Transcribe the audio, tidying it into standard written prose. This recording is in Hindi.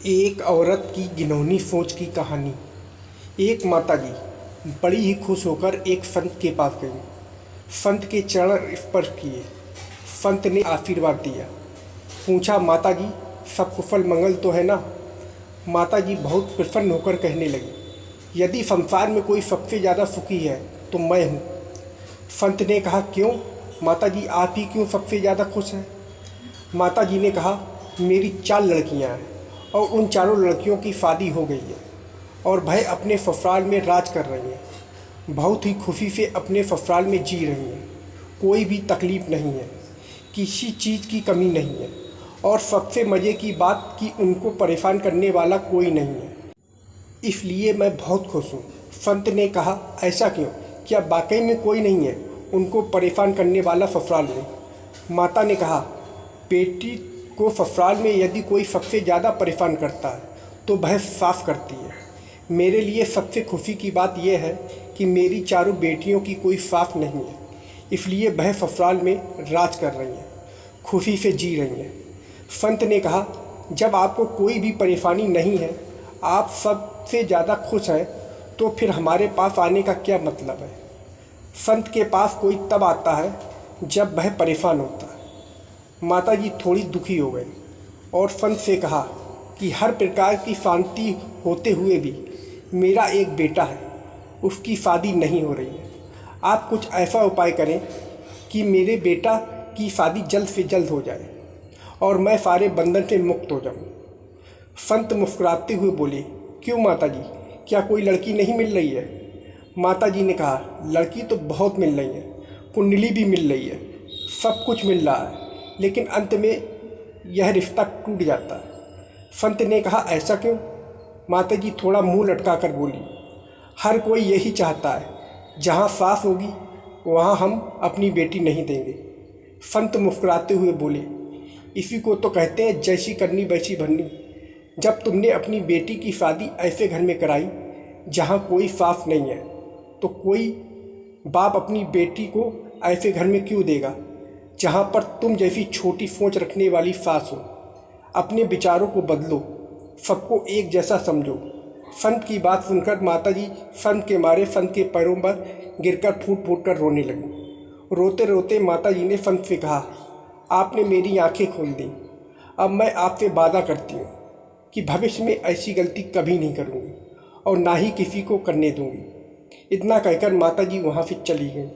एक औरत की घिनौनी सोच की कहानी। एक माताजी बड़ी ही खुश होकर एक संत के पास गई। संत के चरण स्पर्श किए। संत ने आशीर्वाद दिया। पूछा, माताजी सब कुशल मंगल तो है ना? माताजी बहुत प्रसन्न होकर कहने लगी, यदि संसार में कोई सबसे ज़्यादा सुखी है तो मैं हूँ। संत ने कहा, क्यों माताजी, आप ही क्यों सबसे ज़्यादा खुश हैं? माताजी ने कहा, मेरी 4 लड़कियाँ हैं और उन चारों लड़कियों की शादी हो गई है और वह अपने ससुराल में राज कर रही हैं। बहुत ही खुशी से अपने ससुराल में जी रही हैं। कोई भी तकलीफ़ नहीं है, किसी चीज़ की कमी नहीं है और सबसे मज़े की बात कि उनको परेशान करने वाला कोई नहीं है। इसलिए मैं बहुत खुश हूँ। संत ने कहा, ऐसा क्यों? क्या वाकई में कोई नहीं है उनको परेशान करने वाला ससुराल में? माता ने कहा, बेटी को ससुराल में यदि कोई सबसे ज़्यादा परेशान करता है तो वह साफ करती है। मेरे लिए सबसे खुशी की बात यह है कि मेरी चारों बेटियों की कोई साफ नहीं है, इसलिए वह ससुराल में राज कर रही हैं, खुशी से जी रही हैं। संत ने कहा, जब आपको कोई भी परेशानी नहीं है, आप सबसे ज़्यादा खुश हैं, तो फिर हमारे पास आने का क्या मतलब है? संत के पास कोई तब आता है जब वह परेशान होता है। माताजी थोड़ी दुखी हो गई और संत से कहा कि हर प्रकार की शांति होते हुए भी मेरा एक बेटा है, उसकी शादी नहीं हो रही है। आप कुछ ऐसा उपाय करें कि मेरे बेटा की शादी जल्द से जल्द हो जाए और मैं सारे बंधन से मुक्त हो जाऊं। संत मुस्कुराते हुए बोले, क्यों माताजी, क्या कोई लड़की नहीं मिल रही है? माताजी ने कहा, लड़की तो बहुत मिल रही है, कुंडली भी मिल रही है, सब कुछ मिल रहा है, लेकिन अंत में यह रिश्ता टूट जाता है। संत ने कहा, ऐसा क्यों? माताजी थोड़ा मुंह लटका कर बोली, हर कोई यही चाहता है, जहाँ सास होगी वहाँ हम अपनी बेटी नहीं देंगे। संत मुस्कुराते हुए बोले, इसी को तो कहते हैं जैसी करनी वैसी भरनी। जब तुमने अपनी बेटी की शादी ऐसे घर में कराई जहाँ कोई सास नहीं है, तो कोई बाप अपनी बेटी को ऐसे घर में क्यों देगा जहाँ पर तुम जैसी छोटी सोच रखने वाली सास हो? अपने विचारों को बदलो, सबको एक जैसा समझो। संत की बात सुनकर माताजी संत के मारे संत के पैरों पर गिरकर फूट फूट कर रोने लगी। रोते रोते माताजी ने संत से कहा, आपने मेरी आंखें खोल दी। अब मैं आपसे वादा करती हूँ कि भविष्य में ऐसी गलती कभी नहीं करूँगी और ना ही किसी को करने दूँगी। इतना कहकर माताजी वहाँ से चली गई।